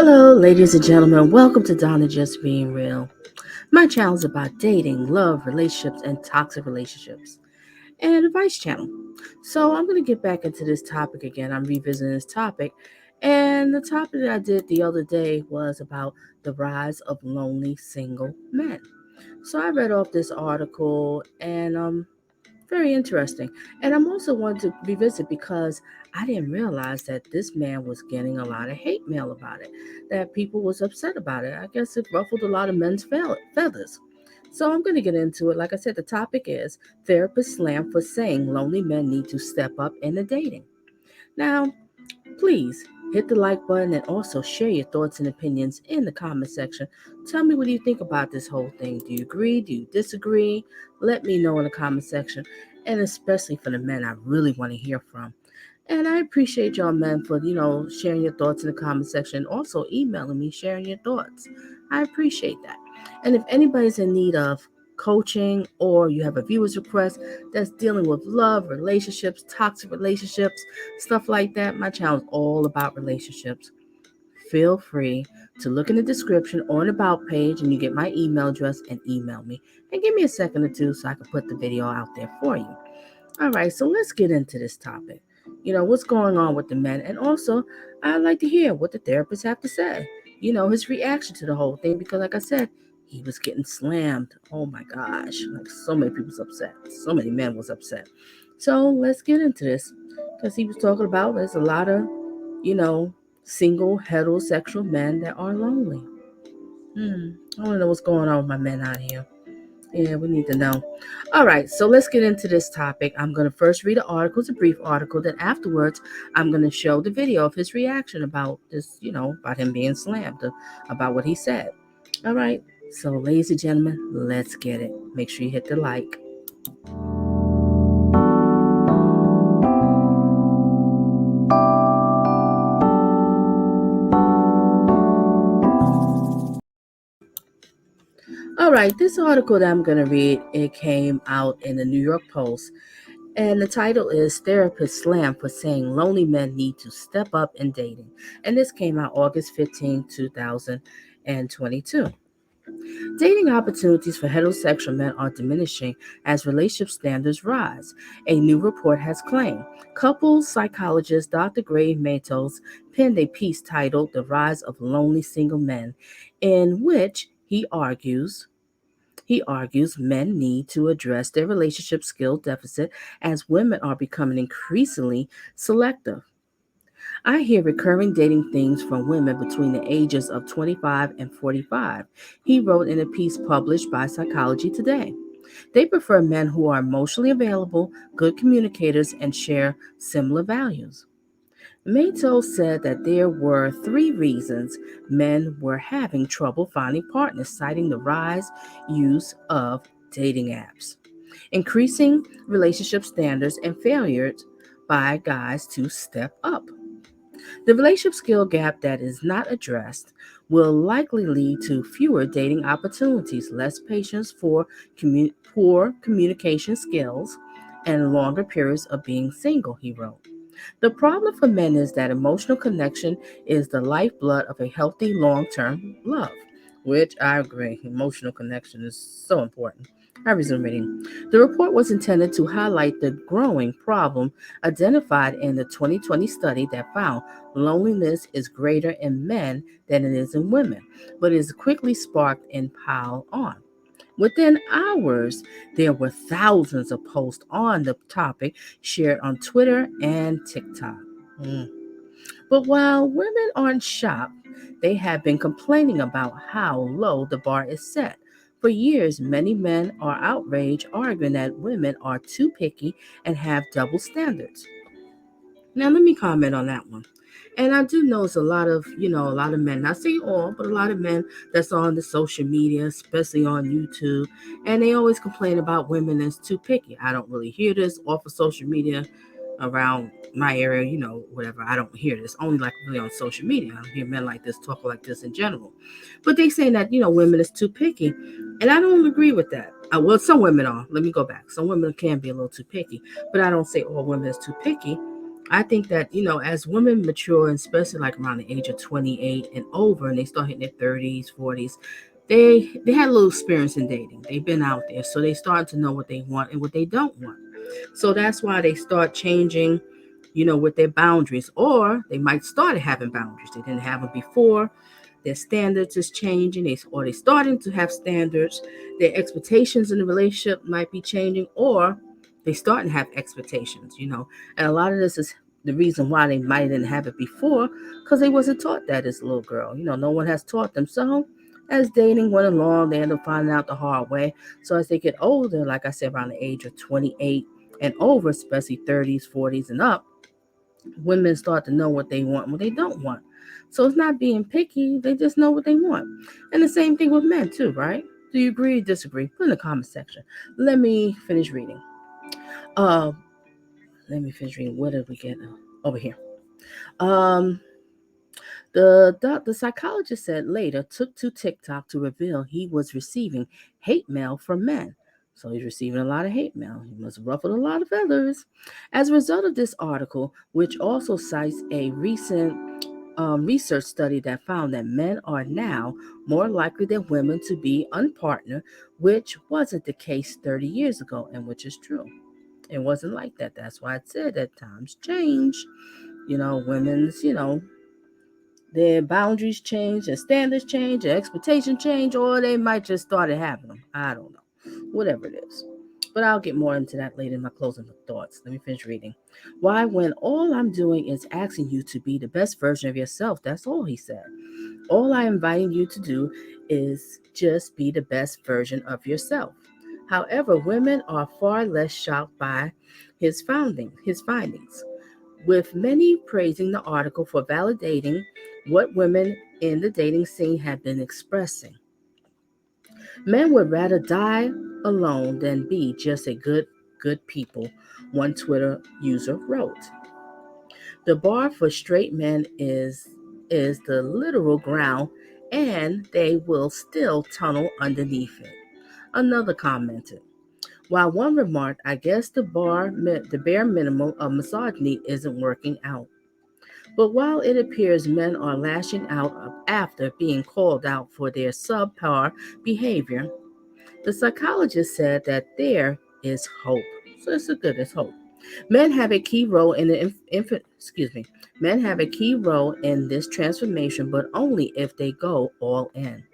Hello, ladies and gentlemen. Welcome to Donna Just Being Real. My channel is about dating, love, relationships, and toxic relationships, and advice channel. So I'm going to get back into this topic again. I'm revisiting this topic. And the topic that I did the other day was about the rise of lonely single men. So I read off this article and very interesting. And I'm also wanting to revisit because I didn't realize that this man was getting a lot of hate mail about it, that people was upset about it. I guess it ruffled a lot of men's feathers. So I'm going to get into it. Like I said, the topic is therapist slam for saying lonely men need to step up in the dating. Now, please hit the like button and also share your thoughts and opinions in the comment section. Tell me, what do you think about this whole thing? Do you agree? Do you disagree? Let me know in the comment section. And especially for the men, I really want to hear from. And I appreciate y'all men for, sharing your thoughts in the comment section. Also emailing me, sharing your thoughts. I appreciate that. And if anybody's in need of coaching or you have a viewer's request that's dealing with love, relationships, toxic relationships, stuff like that, my channel is all about relationships. Feel free to look in the description or an about page and you get my email address and email me. And give me a second or two so I can put the video out there for you. All right, so let's get into this topic. What's going on with the men? And also, I'd like to hear what the therapists have to say. His reaction to the whole thing, because, like I said, he was getting slammed. Oh my gosh, like so many people was upset. So many men was upset. So let's get into this, because he was talking about there's a lot of, you know, single heterosexual men that are lonely. I want to know what's going on with my men out here. Yeah, we need to know. All right, so let's get into this topic. I'm going to first read an article, it's a brief article. Then afterwards, I'm going to show the video of his reaction about this, about him being slammed, about what he said. All right, so ladies and gentlemen, let's get it. Make sure you hit the like. All right, this article that I'm going to read, it came out in the New York Post. And the title is Therapist Slam for Saying Lonely Men Need to Step Up in Dating. And this came out August 15, 2022. Dating opportunities for heterosexual men are diminishing as relationship standards rise, a new report has claimed. Couples psychologist Dr. Grave Matos penned a piece titled The Rise of Lonely Single Men, in which he argues men need to address their relationship skill deficit as women are becoming increasingly selective. I hear recurring dating themes from women between the ages of 25 and 45, he wrote in a piece published by Psychology Today. They prefer men who are emotionally available, good communicators, and share similar values. Mato said that there were three reasons men were having trouble finding partners, citing the use of dating apps, increasing relationship standards, and failures by guys to step up. The relationship skill gap that is not addressed will likely lead to fewer dating opportunities, less patience for poor communication skills, and longer periods of being single, he wrote. The problem for men is that emotional connection is the lifeblood of a healthy long term love, which I agree. Emotional connection is so important. I resume reading. The report was intended to highlight the growing problem identified in the 2020 study that found loneliness is greater in men than it is in women, but is quickly sparked and piled on. Within hours, there were thousands of posts on the topic shared on Twitter and TikTok. Mm. But while women aren't shocked, they have been complaining about how low the bar is set. For years, many men are outraged, arguing that women are too picky and have double standards. Now, let me comment on that one. And I do notice a lot of men, not saying all, but a lot of men that's on the social media, especially on YouTube, and they always complain about women that's too picky. I don't really hear this off of social media around my area, whatever. I don't hear this only like really on social media. I don't hear men like this talk like this in general. But they say that, women is too picky. And I don't agree with that. Well, some women are. Let me go back. Some women can be a little too picky, but I don't say all women is too picky. I think that, as women mature, and especially like around the age of 28 and over, and they start hitting their 30s, 40s, they had a little experience in dating. They've been out there, so they start to know what they want and what they don't want. So that's why they start changing, with their boundaries, or they might start having boundaries. They didn't have them before. Their standards is changing, or they're starting to have standards. Their expectations in the relationship might be changing, or they starting to have expectations. And a lot of this is the reason why they might didn't have it before, because they wasn't taught that as a little girl. No one has taught them. So as dating went along, they end up finding out the hard way. So as they get older, like I said, around the age of 28 and over, especially 30s, 40s and up, women start to know what they want and what they don't want. So it's not being picky, they just know what they want. And the same thing with men too, right? Do you agree or disagree? Put in the comment section. Let me finish reading. Uh Let me finish reading. What did we get over here? Um the psychologist said later took to TikTok to reveal he was receiving hate mail from men. So he's receiving a lot of hate mail. He must have ruffled a lot of feathers. As a result of this article, which also cites a recent research study that found that men are now more likely than women to be unpartnered, which wasn't the case 30 years ago, and which is true. It wasn't like that. That's why I said that times change. Women's, their boundaries change, their standards change, their expectations change, or they might just started having them. I don't know. Whatever it is. But I'll get more into that later in my closing thoughts. Let me finish reading. Why, when all I'm doing is asking you to be the best version of yourself, that's all he said. All I'm inviting you to do is just be the best version of yourself. However, women are far less shocked by his findings, with many praising the article for validating what women in the dating scene have been expressing. Men would rather die alone than be just a good people, one Twitter user wrote. The bar for straight men is the literal ground, and they will still tunnel underneath it. Another commented. While one remarked, I guess the bare minimum of misogyny isn't working out. But while it appears men are lashing out after being called out for their subpar behavior, the psychologist said that there is hope. So it's a good, there's hope. Men have a key role in the Men have a key role in this transformation, but only if they go all in.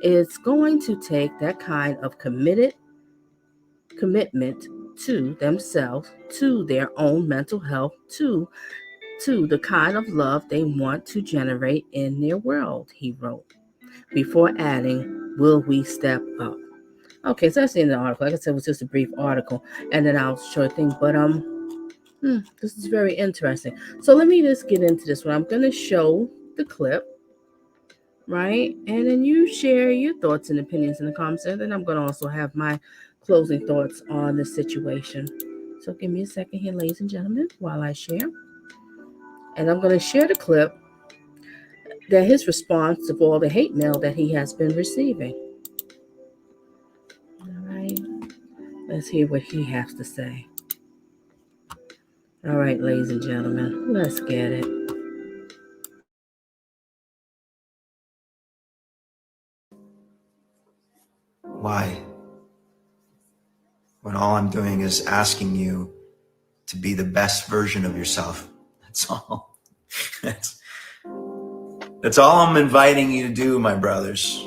It's going to take that kind of commitment to themselves, to their own mental health, to the kind of love they want to generate in their world, he wrote, before adding, will we step up? Okay, so that's the end of the article. Like I said, it was just a brief article, and then I'll show things. But this is very interesting. So let me just get into this one. I'm going to show the clip, right? And then you share your thoughts and opinions in the comments. And then I'm going to also have my closing thoughts on the situation. So give me a second here, ladies and gentlemen, while I share. And I'm going to share the clip that his response of all the hate mail that he has been receiving. All right. Let's hear what he has to say. All right, ladies and gentlemen, let's get it. Why? When all I'm doing is asking you to be the best version of yourself. That's all. That's all I'm inviting you to do, my brothers.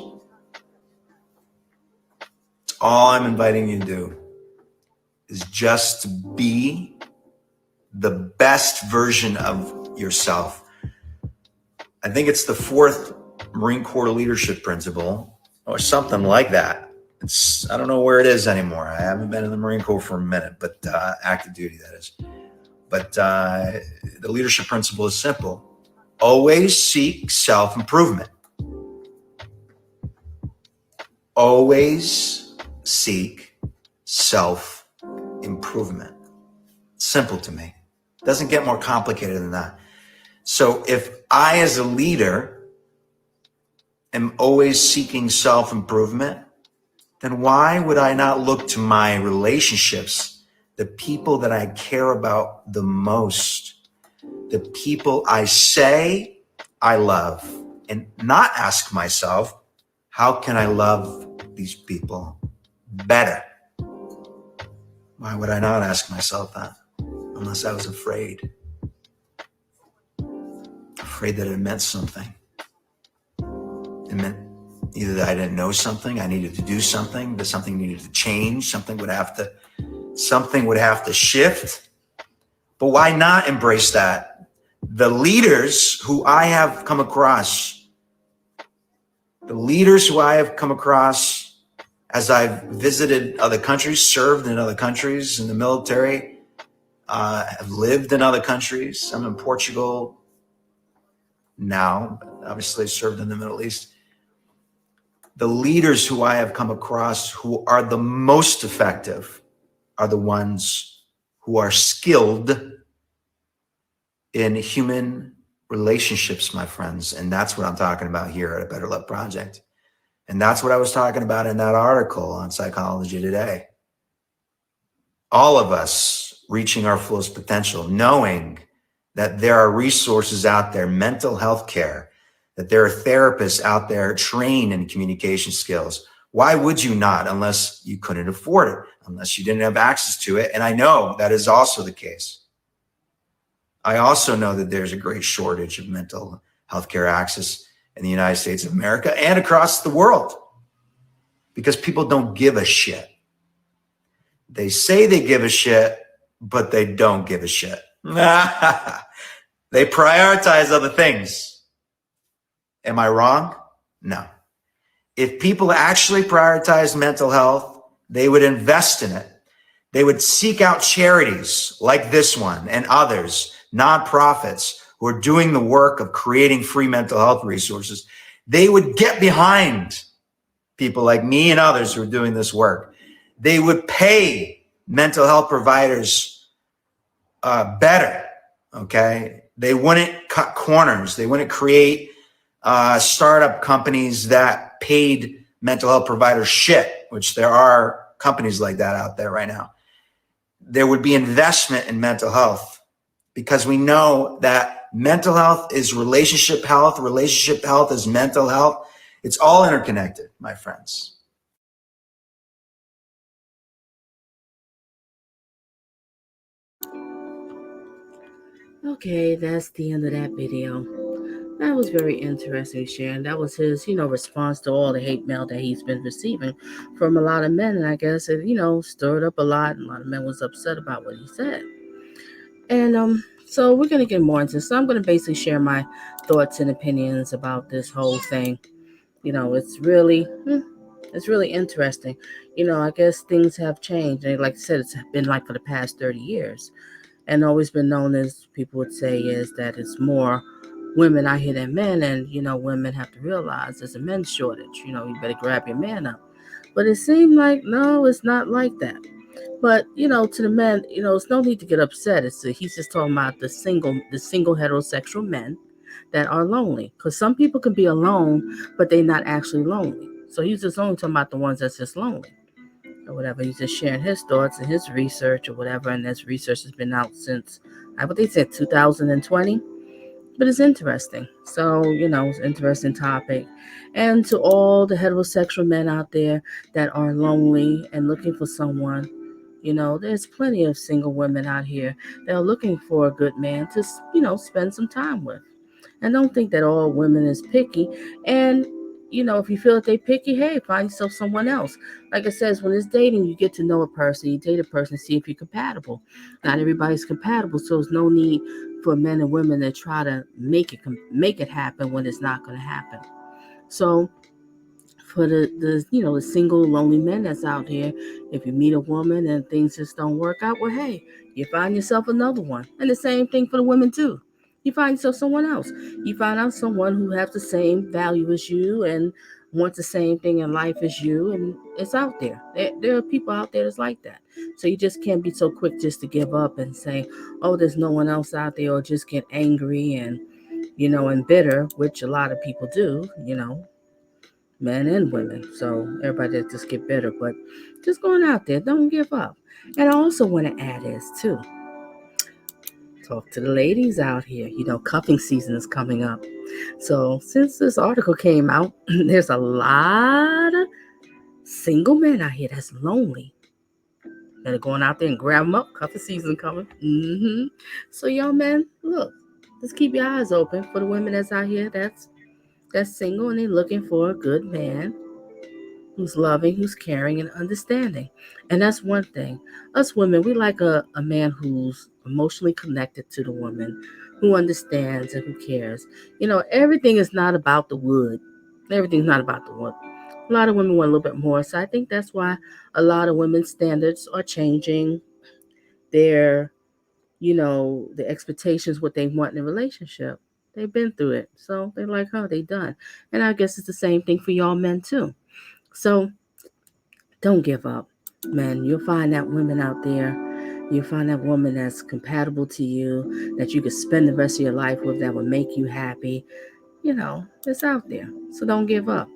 That's all I'm inviting you to do is just to be the best version of yourself. I think it's the fourth Marine Corps leadership principle or something like that. I don't know where it is anymore. I haven't been in the Marine Corps for a minute, but active duty, that is. But the leadership principle is simple. Always seek self-improvement. Always seek self-improvement. Simple to me. Doesn't get more complicated than that. So if I, as a leader, am always seeking self-improvement, then why would I not look to my relationships, the people that I care about the most, the people I say I love and not ask myself, how can I love these people better? Why would I not ask myself that? Unless I was afraid. Afraid that it meant something. It meant either that I didn't know something, I needed to do something, that something needed to change, something would have to shift. But why not embrace that? The leaders who I have come across as I've visited other countries, served in other countries in the military, have lived in other countries. I'm in Portugal now, but obviously served in the Middle East. The leaders who I have come across who are the most effective are the ones who are skilled in human relationships, my friends. And that's what I'm talking about here at A Better Love Project. And that's what I was talking about in that article on Psychology Today. All of us reaching our fullest potential, knowing that there are resources out there, mental health care, that there are therapists out there trained in communication skills. Why would you not unless you couldn't afford it, unless you didn't have access to it? And I know that is also the case. I also know that there's a great shortage of mental health care access in the United States of America and across the world because people don't give a shit. They say they give a shit, but they don't give a shit. They prioritize other things. Am I wrong? No. If people actually prioritize mental health, they would invest in it. They would seek out charities like this one and others, nonprofits who are doing the work of creating free mental health resources. They would get behind people like me and others who are doing this work. They would pay mental health providers better, okay? They wouldn't cut corners. They wouldn't create startup companies that paid mental health providers shit, which there are companies like that out there right now. There would be investment in mental health because we know that mental health is relationship health is mental health. It's all interconnected, my friends. Okay, that's the end of that video. That was very interesting, Sharon. That was his, response to all the hate mail that he's been receiving from a lot of men. And I guess it, stirred up a lot. And a lot of men was upset about what he said. And so we're gonna get more into this. So I'm gonna basically share my thoughts and opinions about this whole thing. It's really interesting. I guess things have changed. And like I said, it's been like for the past 30 years. And always been known as people would say is that it's more women out here than men, and women have to realize there's a men's shortage. You better grab your man up. But it seemed like no, it's not like that. But to the men, it's no need to get upset. He's just talking about the single heterosexual men that are lonely. Because some people can be alone, but they're not actually lonely. So he's just only talking about the ones that's just lonely or whatever. He's just sharing his thoughts and his research or whatever. And this research has been out since I what they said 2020. But it's interesting. So, it's an interesting topic. And to all the heterosexual men out there that are lonely and looking for someone, there's plenty of single women out here that are looking for a good man to, spend some time with. And don't think that all women is picky. And if you feel that they picky, hey, find yourself someone else. Like I says, when it's dating, you get to know a person, you date a person, see if you're compatible. Not everybody's compatible, so there's no need for men and women to try to make it happen when it's not going to happen. So for the single lonely men that's out here, if you meet a woman and things just don't work out, well, hey, you find yourself another one. And the same thing for the women too. You find yourself someone else. You find out someone who has the same value as you and wants the same thing in life as you, and it's out there. There are people out there that's like that. So you just can't be so quick just to give up and say, oh, there's no one else out there, or just get angry and bitter, which a lot of people do, men and women. So everybody just get better. But just going out there, don't give up. And I also want to add is too, talk to the ladies out here. Cuffing season is coming up. So since this article came out, there's a lot of single men out here that's lonely. They're going out there and grab them up. Cuffing season coming. So y'all men, look, just keep your eyes open for the women that's out here that's single and they're looking for a good man who's loving, who's caring, and understanding. And that's one thing. Us women, we like a man who's emotionally connected to the woman, who understands and who cares. Everything is not about the wood. Everything's not about the wood. A lot of women want a little bit more. So I think that's why a lot of women's standards are changing. Their, the expectations, what they want in a relationship. They've been through it. So they're like, oh, they done. And I guess it's the same thing for y'all men too. So don't give up, man. You'll find that women out there. You'll find that woman that's compatible to you, that you could spend the rest of your life with, that will make you happy. It's out there. So don't give up.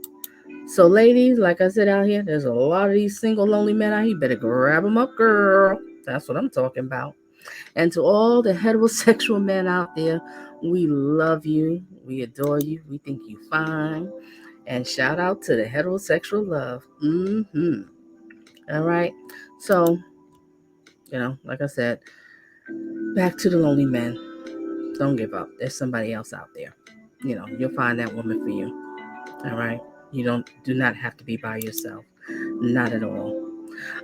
So, ladies, like I said out here, there's a lot of these single, lonely men out here. You better grab them up, girl. That's what I'm talking about. And to all the heterosexual men out there, we love you. We adore you. We think you fine. And shout out to the heterosexual love. All right. So, like I said, back to the lonely men. Don't give up. There's somebody else out there. You'll find that woman for you. All right. You do not have to be by yourself. Not at all.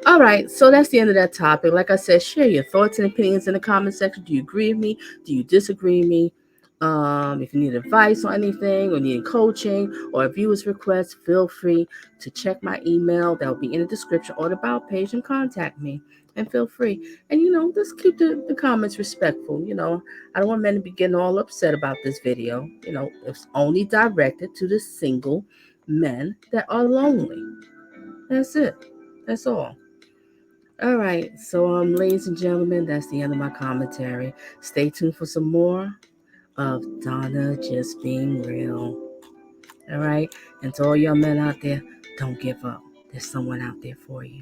All right, so that's the end of that topic. Like I said, share your thoughts and opinions in the comment section. Do you agree with me? Do you disagree with me? If you need advice on anything or need coaching or a viewer's request, feel free to check my email. That will be in the description or the about page and contact me. And feel free. And, just keep the comments respectful. I don't want men to be getting all upset about this video. It's only directed to the single men that are lonely. That's it. That's all. All right, so ladies and gentlemen, that's the end of my commentary. Stay tuned for some more of Donna just being real. All right, and to all y'all men out there, don't give up. There's someone out there for you.